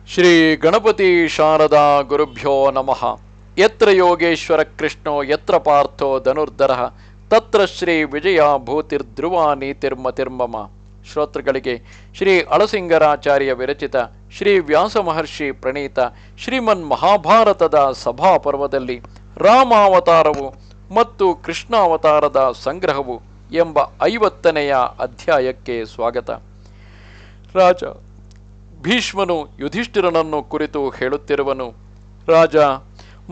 ಶ್ರೀ ಗಣಪತಿ ಶಾರದಾ ಗುರುಭ್ಯೋ ನಮಃ. ಯತ್ರ ಯೋಗೇಶ್ವರ ಕೃಷ್ಣೋ ಯತ್ರ ಪಾರ್ಥೋ ಧನುರ್ಧರಃ ತತ್ರ ಶ್ರೀ ವಿಜಯ ಭೂತಿರ್ಧ್ರುವ ನೀತಿರ್ಮತಿರ್ಮಮ. ಶ್ರೋತೃಗಳಿಗೆ ಶ್ರೀ ಅಳಸಿಂಗರಾಚಾರ್ಯ ವಿರಚಿತ ಶ್ರೀ ವ್ಯಾಸ ಮಹರ್ಷಿ ಪ್ರಣೀತ ಶ್ರೀಮನ್ ಮಹಾಭಾರತದ ಸಭಾಪರ್ವದಲ್ಲಿ ರಾಮಾವತಾರವು ಮತ್ತು ಕೃಷ್ಣಾವತಾರದ ಸಂಗ್ರಹವು ಎಂಬ 50ನೆಯ ಅಧ್ಯಾಯಕ್ಕೆ ಸ್ವಾಗತ. ರಾಜ ಭೀಷ್ಮನು ಯುಧಿಷ್ಠಿರನನ್ನು ಕುರಿತು ಹೇಳುತ್ತಿರುವನು. ರಾಜ,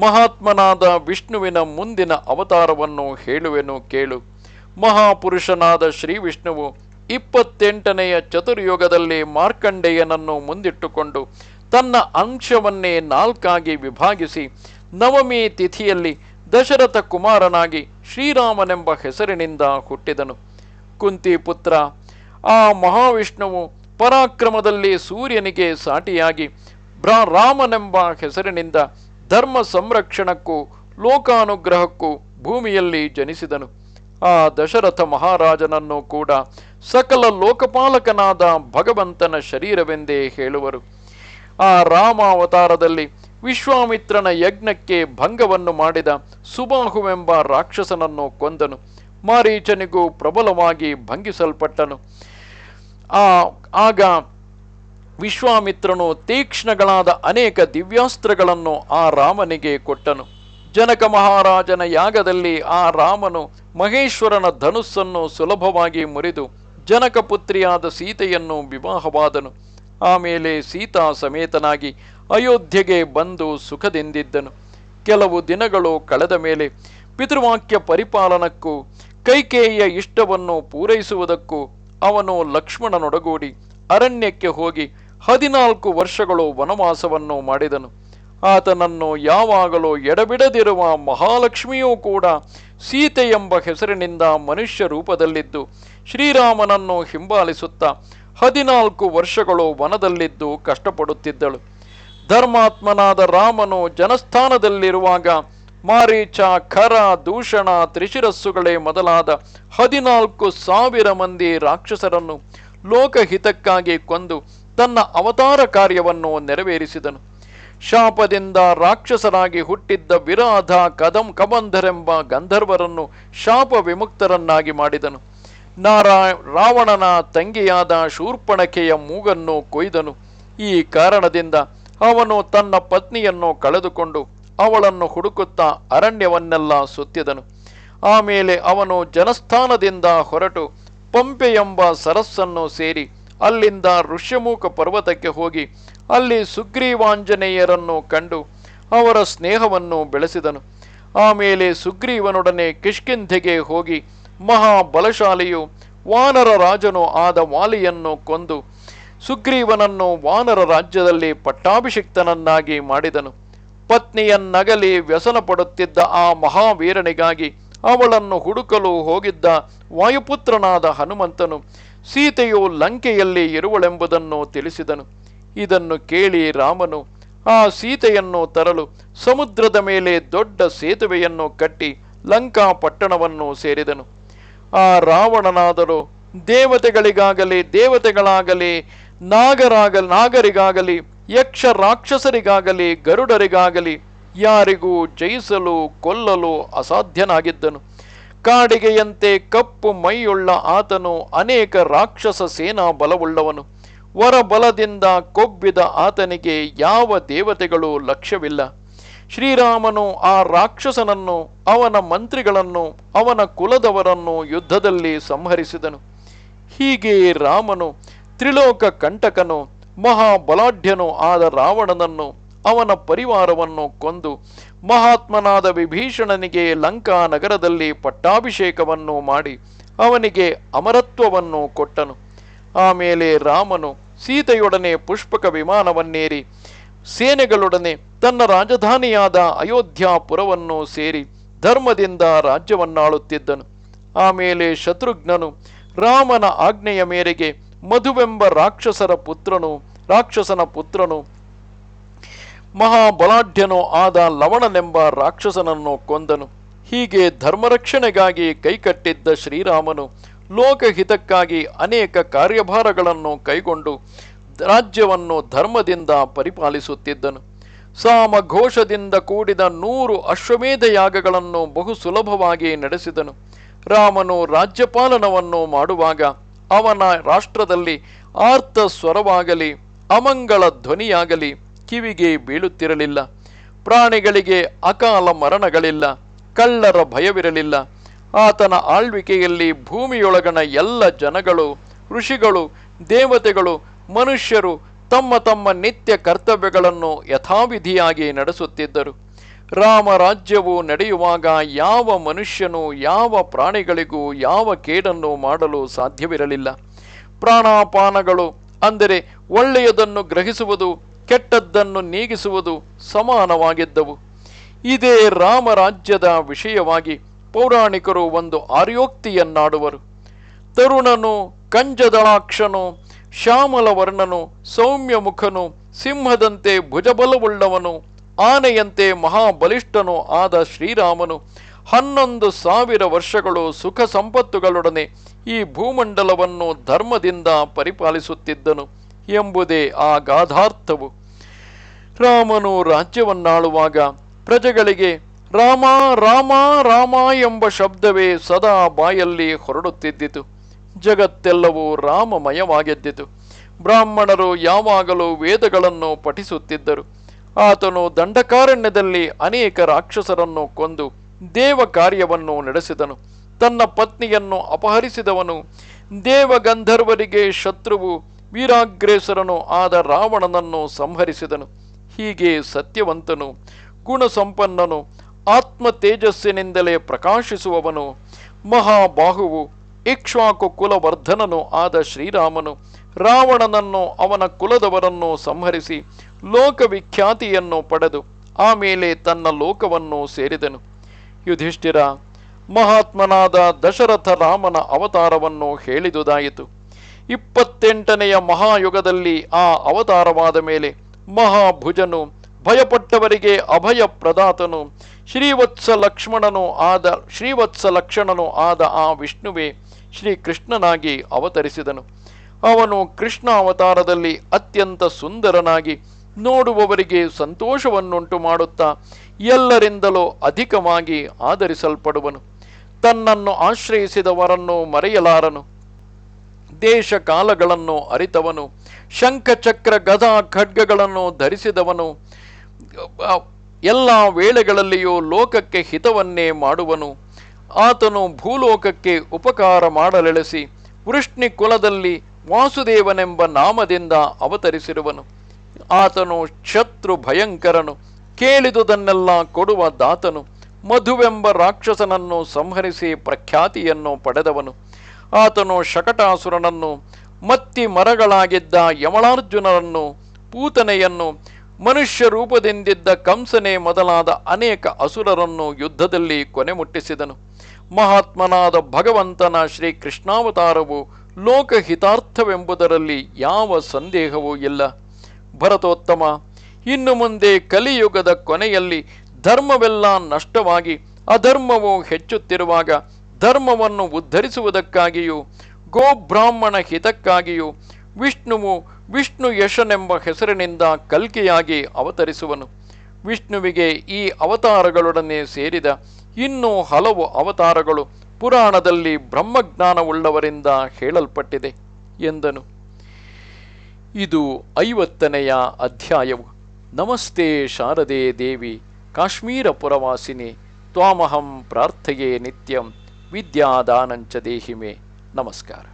ಮಹಾತ್ಮನಾದ ವಿಷ್ಣುವಿನ ಮುಂದಿನ ಅವತಾರವನ್ನು ಹೇಳುವೆನು ಕೇಳು. ಮಹಾಪುರುಷನಾದ ಶ್ರೀ ವಿಷ್ಣುವು 28ನೆಯ ಚತುರ್ಯುಗದಲ್ಲಿ ಮಾರ್ಕಂಡೇಯನನ್ನು ಮುಂದಿಟ್ಟುಕೊಂಡು ತನ್ನ ಅಂಶವನ್ನೇ 4 ವಿಭಾಗಿಸಿ ನವಮಿ ತಿಥಿಯಲ್ಲಿ ದಶರಥ ಕುಮಾರನಾಗಿ ಶ್ರೀರಾಮನೆಂಬ ಹೆಸರಿನಿಂದ ಹುಟ್ಟಿದನು. ಕುಂತಿ ಪುತ್ರ ಆ ಮಹಾವಿಷ್ಣುವು ಪರಾಕ್ರಮದಲ್ಲಿ ಸೂರ್ಯನಿಗೆ ಸಾಟಿಯಾಗಿ ರಾಮನೆಂಬ ಹೆಸರಿನಿಂದ ಧರ್ಮ ಸಂರಕ್ಷಣಕ್ಕೂ ಲೋಕಾನುಗ್ರಹಕ್ಕೂ ಭೂಮಿಯಲ್ಲಿ ಜನಿಸಿದನು. ಆ ದಶರಥ ಮಹಾರಾಜನನ್ನು ಕೂಡ ಸಕಲ ಲೋಕಪಾಲಕನಾದ ಭಗವಂತನ ಶರೀರವೆಂದೇ ಹೇಳುವರು. ಆ ರಾಮಾವತಾರದಲ್ಲಿ ವಿಶ್ವಾಮಿತ್ರನ ಯಜ್ಞಕ್ಕೆ ಭಂಗವನ್ನು ಮಾಡಿದ ಸುಬಾಹುವೆಂಬ ರಾಕ್ಷಸನನ್ನು ಕೊಂದನು. ಮಾರೀಚನಿಗೂ ಪ್ರಬಲವಾಗಿ ಭಂಗಿಸಲ್ಪಟ್ಟನು. ಆಗ ವಿಶ್ವಾಮಿತ್ರನು ತೀಕ್ಷ್ಣಗಳಾದ ಅನೇಕ ದಿವ್ಯಾಸ್ತ್ರಗಳನ್ನು ಆ ರಾಮನಿಗೆ ಕೊಟ್ಟನು. ಜನಕ ಮಹಾರಾಜನ ಯಾಗದಲ್ಲಿ ಆ ರಾಮನು ಮಹೇಶ್ವರನ ಧನುಸ್ಸನ್ನು ಸುಲಭವಾಗಿ ಮುರಿದು ಜನಕ ಪುತ್ರಿಯಾದ ಸೀತೆಯನ್ನು ವಿವಾಹವಾದನು. ಆಮೇಲೆ ಸೀತಾ ಸಮೇತನಾಗಿ ಅಯೋಧ್ಯೆಗೆ ಬಂದು ಸುಖದಿಂದಿದ್ದನು. ಕೆಲವು ದಿನಗಳು ಕಳೆದ ಮೇಲೆ ಪಿತೃವಾಕ್ಯ ಪರಿಪಾಲನಕ್ಕೂ ಕೈಕೇಯಿಯ ಇಷ್ಟವನ್ನು ಪೂರೈಸುವುದಕ್ಕೂ ಅವನು ಲಕ್ಷ್ಮಣನೊಡಗೂಡಿ ಅರಣ್ಯಕ್ಕೆ ಹೋಗಿ 14 ವರ್ಷಗಳು ವನವಾಸವನ್ನು ಮಾಡಿದನು. ಆತನನ್ನು ಯಾವಾಗಲೂ ಎಡಬಿಡದಿರುವ ಮಹಾಲಕ್ಷ್ಮಿಯೂ ಕೂಡ ಸೀತೆ ಎಂಬ ಹೆಸರಿನಿಂದ ಮನುಷ್ಯ ರೂಪದಲ್ಲಿದ್ದು ಶ್ರೀರಾಮನನ್ನು ಹಿಂಬಾಲಿಸುತ್ತಾ 14 ವರ್ಷಗಳು ವನದಲ್ಲಿದ್ದು ಕಷ್ಟಪಡುತ್ತಿದ್ದಳು. ಧರ್ಮಾತ್ಮನಾದ ರಾಮನು ಜನಸ್ಥಾನದಲ್ಲಿರುವಾಗ ಮಾರೀಚ, ಖರ, ದೂಷಣ, ತ್ರಿಶಿರಸ್ಸುಗಳೇ ಮೊದಲಾದ 14,000 ಮಂದಿ ರಾಕ್ಷಸರನ್ನು ಲೋಕಹಿತಕ್ಕಾಗಿ ಕೊಂದು ತನ್ನ ಅವತಾರ ಕಾರ್ಯವನ್ನು ನೆರವೇರಿಸಿದನು. ಶಾಪದಿಂದ ರಾಕ್ಷಸರಾಗಿ ಹುಟ್ಟಿದ್ದ ವಿರಾಧ, ಕಬಂಧರೆಂಬ ಗಂಧರ್ವರನ್ನು ಶಾಪ ವಿಮುಕ್ತರನ್ನಾಗಿ ಮಾಡಿದನು. ರಾವಣನ ತಂಗಿಯಾದ ಶೂರ್ಪಣಖೆಯ ಮೂಗನ್ನು ಕೊಯ್ದನು. ಈ ಕಾರಣದಿಂದ ಅವನು ತನ್ನ ಪತ್ನಿಯನ್ನು ಕಳೆದುಕೊಂಡು ಅವಳನ್ನು ಹುಡುಕುತ್ತಾ ಅರಣ್ಯವನ್ನೆಲ್ಲ ಸುತ್ತಿದನು. ಆಮೇಲೆ ಅವನು ಜನಸ್ಥಾನದಿಂದ ಹೊರಟು ಪಂಪೆ ಎಂಬ ಸರಸ್ಸನ್ನು ಸೇರಿ ಅಲ್ಲಿಂದ ಋಷ್ಯಮೂಕ ಪರ್ವತಕ್ಕೆ ಹೋಗಿ ಅಲ್ಲಿ ಸುಗ್ರೀವಾಂಜನೇಯರನ್ನು ಕಂಡು ಅವರ ಸ್ನೇಹವನ್ನು ಬೆಳೆಸಿದನು. ಆಮೇಲೆ ಸುಗ್ರೀವನೊಡನೆ ಕಿಷ್ಕಿಂಧೆಗೆ ಹೋಗಿ ಮಹಾಬಲಶಾಲಿಯು ವಾನರ ರಾಜನು ಆದ ವಾಲಿಯನ್ನು ಕೊಂದು ಸುಗ್ರೀವನನ್ನು ವಾನರ ರಾಜ್ಯದಲ್ಲಿ ಪಟ್ಟಾಭಿಷಿಕ್ತನನ್ನಾಗಿ ಮಾಡಿದನು. ಪತ್ನಿಯನ್ನಗಲಿ ವ್ಯಸನ ಪಡುತ್ತಿದ್ದ ಆ ಮಹಾವೀರನಿಗಾಗಿ ಅವಳನ್ನು ಹುಡುಕಲು ಹೋಗಿದ್ದ ವಾಯುಪುತ್ರನಾದ ಹನುಮಂತನು ಸೀತೆಯು ಲಂಕೆಯಲ್ಲಿ ಇರುವಳೆಂಬುದನ್ನು ತಿಳಿಸಿದನು. ಇದನ್ನು ಕೇಳಿ ರಾಮನು ಆ ಸೀತೆಯನ್ನು ತರಲು ಸಮುದ್ರದ ಮೇಲೆ ದೊಡ್ಡ ಸೇತುವೆಯನ್ನು ಕಟ್ಟಿ ಲಂಕಾ ಪಟ್ಟಣವನ್ನು ಸೇರಿದನು. ಆ ರಾವಣನಾದರೂ ದೇವತೆಗಳಾಗಲಿ ನಾಗರಿಗಾಗಲಿ ಯಕ್ಷ ರಾಕ್ಷಸರಿಗಾಗಲಿ ಗರುಡರಿಗಾಗಲಿ ಯಾರಿಗೂ ಜಯಿಸಲು ಕೊಲ್ಲಲು ಅಸಾಧ್ಯನಾಗಿದ್ದನು. ಕಾಡಿಗೆಯಂತೆ ಕಪ್ಪು ಮೈಯುಳ್ಳ ಆತನು ಅನೇಕ ರಾಕ್ಷಸ ಸೇನಾ ಬಲವುಳ್ಳವನು. ವರಬಲದಿಂದ ಕೊಬ್ಬಿದ ಆತನಿಗೆ ಯಾವ ದೇವತೆಗಳು ಲಕ್ಷ್ಯವಿಲ್ಲ. ಶ್ರೀರಾಮನು ಆ ರಾಕ್ಷಸನನ್ನು, ಅವನ ಮಂತ್ರಿಗಳನ್ನು, ಅವನ ಕುಲದವರನ್ನು ಯುದ್ಧದಲ್ಲಿ ಸಂಹರಿಸಿದನು. ಹೀಗೆ ರಾಮನು ತ್ರಿಲೋಕ ಕಂಟಕನು, ಮಹಾಬಲಾಢ್ಯನು ಆದ ರಾವಣನನ್ನು, ಅವನ ಪರಿವಾರವನ್ನು ಕೊಂದು ಮಹಾತ್ಮನಾದ ವಿಭೀಷಣನಿಗೆ ಲಂಕಾ ನಗರದಲ್ಲಿ ಪಟ್ಟಾಭಿಷೇಕವನ್ನು ಮಾಡಿ ಅವನಿಗೆ ಅಮರತ್ವವನ್ನು ಕೊಟ್ಟನು. ಆಮೇಲೆ ರಾಮನು ಸೀತೆಯೊಡನೆ ಪುಷ್ಪಕ ವಿಮಾನವನ್ನೇರಿ ಸೇನೆಗಳೊಡನೆ ತನ್ನ ರಾಜಧಾನಿಯಾದ ಅಯೋಧ್ಯಾಪುರವನ್ನು ಸೇರಿ ಧರ್ಮದಿಂದ ರಾಜ್ಯವನ್ನಾಳುತ್ತಿದ್ದನು. ಆಮೇಲೆ ಶತ್ರುಘ್ನನು ರಾಮನ ಆಜ್ಞೆಯ ಮೇರೆಗೆ ಮಧುವೆಂಬ ರಾಕ್ಷಸನ ಪುತ್ರನು ಮಹಾಬಲಾಢ್ಯನೋ ಆದ ಲವಣನೆಂಬ ರಾಕ್ಷಸನನ್ನು ಕೊಂದನು. ಹೀಗೆ ಧರ್ಮರಕ್ಷಣೆಗಾಗಿ ಕೈಕಟ್ಟಿದ್ದ ಶ್ರೀರಾಮನು ಲೋಕಹಿತಕ್ಕಾಗಿ ಅನೇಕ ಕಾರ್ಯಭಾರಗಳನ್ನು ಕೈಗೊಂಡು ರಾಜ್ಯವನ್ನು ಧರ್ಮದಿಂದ ಪರಿಪಾಲಿಸುತ್ತಿದ್ದನು. ಸಾಮಘೋಷದಿಂದ ಕೂಡಿದ 100 ಅಶ್ವಮೇಧ ಯಾಗಗಳನ್ನು ಬಹು ಸುಲಭವಾಗಿ ನಡೆಸಿದನು. ರಾಮನು ರಾಜ್ಯಪಾಲನವನ್ನು ಮಾಡುವಾಗ ಅವನ ರಾಷ್ಟ್ರದಲ್ಲಿ ಆರ್ತ ಸ್ವರವಾಗಲಿ ಅಮಂಗಳ ಧ್ವನಿಯಾಗಲಿ ಕಿವಿಗೆ ಬೀಳುತ್ತಿರಲಿಲ್ಲ. ಪ್ರಾಣಿಗಳಿಗೆ ಅಕಾಲ ಮರಣಗಳಿಲ್ಲ, ಕಳ್ಳರ ಭಯವಿರಲಿಲ್ಲ. ಆತನ ಆಳ್ವಿಕೆಯಲ್ಲಿ ಭೂಮಿಯೊಳಗಣ ಎಲ್ಲ ಜನಗಳು, ಋಷಿಗಳು, ದೇವತೆಗಳು, ಮನುಷ್ಯರು ತಮ್ಮ ತಮ್ಮ ನಿತ್ಯ ಕರ್ತವ್ಯಗಳನ್ನು ಯಥಾವಿಧಿಯಾಗಿ ನಡೆಸುತ್ತಿದ್ದರು. ರಾಮರಾಜ್ಯವು ನಡೆಯುವಾಗ ಯಾವ ಮನುಷ್ಯನು ಯಾವ ಪ್ರಾಣಿಗಳಿಗೂ ಯಾವ ಕೇಡನ್ನು ಮಾಡಲು ಸಾಧ್ಯವಿರಲಿಲ್ಲ. ಪ್ರಾಣಾಪಾನಗಳು ಅಂದರೆ ಒಳ್ಳೆಯದನ್ನು ಗ್ರಹಿಸುವುದು, ಕೆಟ್ಟದ್ದನ್ನು ನೀಗಿಸುವುದು ಸಮಾನವಾಗಿದ್ದವು. ಇದೇ ರಾಮರಾಜ್ಯದ ವಿಷಯವಾಗಿ ಪೌರಾಣಿಕರು ಒಂದು ಆರ್ಯೋಕ್ತಿಯನ್ನಾಡುವರು. ತರುಣನು, ಕಂಜದಳಾಕ್ಷನು, ಶ್ಯಾಮಲವರ್ಣನು, ಸೌಮ್ಯ ಮುಖನು, ಸಿಂಹದಂತೆ ಭುಜಬಲವುಳ್ಳವನು, ಆನೆಯಂತೆ ಮಹಾಬಲಿಷ್ಠನು ಆದ ಶ್ರೀರಾಮನು 11,000 ವರ್ಷಗಳು ಸುಖ ಸಂಪತ್ತುಗಳೊಡನೆ ಈ ಭೂಮಂಡಲವನ್ನು ಧರ್ಮದಿಂದ ಪರಿಪಾಲಿಸುತ್ತಿದ್ದನು ಎಂಬುದೇ ಆ ಗಾಧಾರ್ಥವು. ರಾಮನು ರಾಜ್ಯವನ್ನಾಳುವಾಗ ಪ್ರಜೆಗಳಿಗೆ ರಾಮ ರಾಮ ರಾಮ ಎಂಬ ಶಬ್ದವೇ ಸದಾ ಬಾಯಲ್ಲಿ ಹೊರಡುತ್ತಿದ್ದಿತು. ಜಗತ್ತೆಲ್ಲವೂ ರಾಮಮಯವಾಗಿದ್ದಿತು. ಬ್ರಾಹ್ಮಣರು ಯಾವಾಗಲೂ ವೇದಗಳನ್ನು ಪಠಿಸುತ್ತಿದ್ದರು. ಆತನು ದಂಡಕಾರಣ್ಯದಲ್ಲಿ ಅನೇಕ ರಾಕ್ಷಸರನ್ನು ಕೊಂದು ದೇವ ಕಾರ್ಯವನ್ನು ನಡೆಸಿದನು. ತನ್ನ ಪತ್ನಿಯನ್ನು ಅಪಹರಿಸಿದವನು, ದೇವಗಂಧರ್ವರಿಗೆ ಶತ್ರುವು, ವೀರಾಗ್ರೇಸರನು ಆದ ರಾವಣನನ್ನು ಸಂಹರಿಸಿದನು. ಹೀಗೆ ಸತ್ಯವಂತನು, ಗುಣಸಂಪನ್ನನು, ಆತ್ಮ ತೇಜಸ್ಸಿನಿಂದಲೇ ಪ್ರಕಾಶಿಸುವವನು, ಮಹಾಬಾಹುವು, ಇಕ್ಷ್ವಾಕು ಕುಲವರ್ಧನನು ಆದ ಶ್ರೀರಾಮನು ರಾವಣನನ್ನು ಅವನ ಕುಲದವರನ್ನು ಸಂಹರಿಸಿ ಲೋಕವಿಖ್ಯಾತಿಯನ್ನು ಪಡೆದು ಆಮೇಲೆ ತನ್ನ ಲೋಕವನ್ನು ಸೇರಿದನು. ಯುಧಿಷ್ಠಿರ, ಮಹಾತ್ಮನಾದ ದಶರಥ ರಾಮನ ಅವತಾರವನ್ನು ಹೇಳಿದುದಾಯಿತು. 28ನೆಯ ಮಹಾಯುಗದಲ್ಲಿ ಆ ಅವತಾರವಾದ ಮೇಲೆ ಮಹಾಭುಜನು, ಭಯಪಟ್ಟವರಿಗೆ ಅಭಯ ಪ್ರದಾತನು, ಶ್ರೀವತ್ಸ ಲಕ್ಷಣನು ಆದ ಆ ವಿಷ್ಣುವೇ ಶ್ರೀಕೃಷ್ಣನಾಗಿ ಅವತರಿಸಿದನು. ಅವನು ಕೃಷ್ಣ ಅವತಾರದಲ್ಲಿ ಅತ್ಯಂತ ಸುಂದರನಾಗಿ ನೋಡುವವರಿಗೆ ಸಂತೋಷವನ್ನುಂಟು ಮಾಡುತ್ತಾ ಎಲ್ಲರಿಂದಲೂ ಅಧಿಕವಾಗಿ ಆದರಿಸಲ್ಪಡುವನು. ತನ್ನನ್ನು ಆಶ್ರಯಿಸಿದವರನ್ನು ಮರೆಯಲಾರನು. ದೇಶ ಕಾಲಗಳನ್ನು ಅರಿತವನು, ಶಂಖಚಕ್ರ ಗದಾ ಖಡ್ಗಗಳನ್ನು ಧರಿಸಿದವನು, ಎಲ್ಲ ವೇಳೆಗಳಲ್ಲಿಯೂ ಲೋಕಕ್ಕೆ ಹಿತವನ್ನೇ ಮಾಡುವನು. ಆತನು ಭೂಲೋಕಕ್ಕೆ ಉಪಕಾರ ಮಾಡಲೆಳೆಸಿ ವೃಷ್ಣಿ ಕುಲದಲ್ಲಿ ವಾಸುದೇವನೆಂಬ ನಾಮದಿಂದ ಅವತರಿಸಿರುವನು. ಆತನು ಶತ್ರು ಭಯಂಕರನು, ಕೇಳಿದುದನ್ನೆಲ್ಲ ಕೊಡುವ ದಾತನು, ಮಧುವೆಂಬ ರಾಕ್ಷಸನನ್ನು ಸಂಹರಿಸಿ ಪ್ರಖ್ಯಾತಿಯನ್ನು ಪಡೆದವನು. ಆತನು ಶಕಟಾಸುರನನ್ನು, ಮತ್ತಿ ಮರಗಳಾಗಿದ್ದ ಯಮಳಾರ್ಜುನರನ್ನು, ಪೂತನೆಯನ್ನು, ಮನುಷ್ಯ ರೂಪದಿಂದಿದ್ದ ಕಂಸನೆ ಮೊದಲಾದ ಅನೇಕ ಅಸುರರನ್ನು ಯುದ್ಧದಲ್ಲಿ ಕೊನೆ ಮುಟ್ಟಿಸಿದನು. ಮಹಾತ್ಮನಾದ ಭಗವಂತನ ಶ್ರೀಕೃಷ್ಣಾವತಾರವು ಲೋಕಹಿತಾರ್ಥವೆಂಬುದರಲ್ಲಿ ಯಾವ ಸಂದೇಹವೂ ಇಲ್ಲ. ಭರತೋತ್ತಮ, ಇನ್ನು ಮುಂದೆ ಕಲಿಯುಗದ ಕೊನೆಯಲ್ಲಿ ಧರ್ಮವೆಲ್ಲ ನಷ್ಟವಾಗಿ ಅಧರ್ಮವು ಹೆಚ್ಚುತ್ತಿರುವಾಗ ಧರ್ಮವನ್ನು ಉದ್ಧರಿಸುವುದಕ್ಕಾಗಿಯೂ ಗೋಬ್ರಾಹ್ಮಣ ಹಿತಕ್ಕಾಗಿಯೂ ವಿಷ್ಣುವು ವಿಷ್ಣು ಯಶನೆಂಬ ಹೆಸರಿನಿಂದ ಕಲ್ಕಿಯಾಗಿ ಅವತರಿಸುವನು. ವಿಷ್ಣುವಿಗೆ ಈ ಅವತಾರಗಳೊಡನೆ ಸೇರಿದ ಇನ್ನೂ ಹಲವು ಅವತಾರಗಳು ಪುರಾಣದಲ್ಲಿ ಬ್ರಹ್ಮಜ್ಞಾನವುಳ್ಳವರಿಂದ ಹೇಳಲ್ಪಟ್ಟಿದೆ ಎಂದನು. ಇದು 50ನೆಯ ಅಧ್ಯಾಯವು. ನಮಸ್ತೆ ಶಾರದೆ ದೇವಿ ಕಾಶ್ಮೀರ ಪುರವಾಸಿನಿ ತ್ವಾಮಹಂ ಪ್ರಾರ್ಥಯೇ ನಿತ್ಯಂ ವಿದ್ಯಾದಾನಂಚ ದೇಹಿಮೆ. ನಮಸ್ಕಾರ.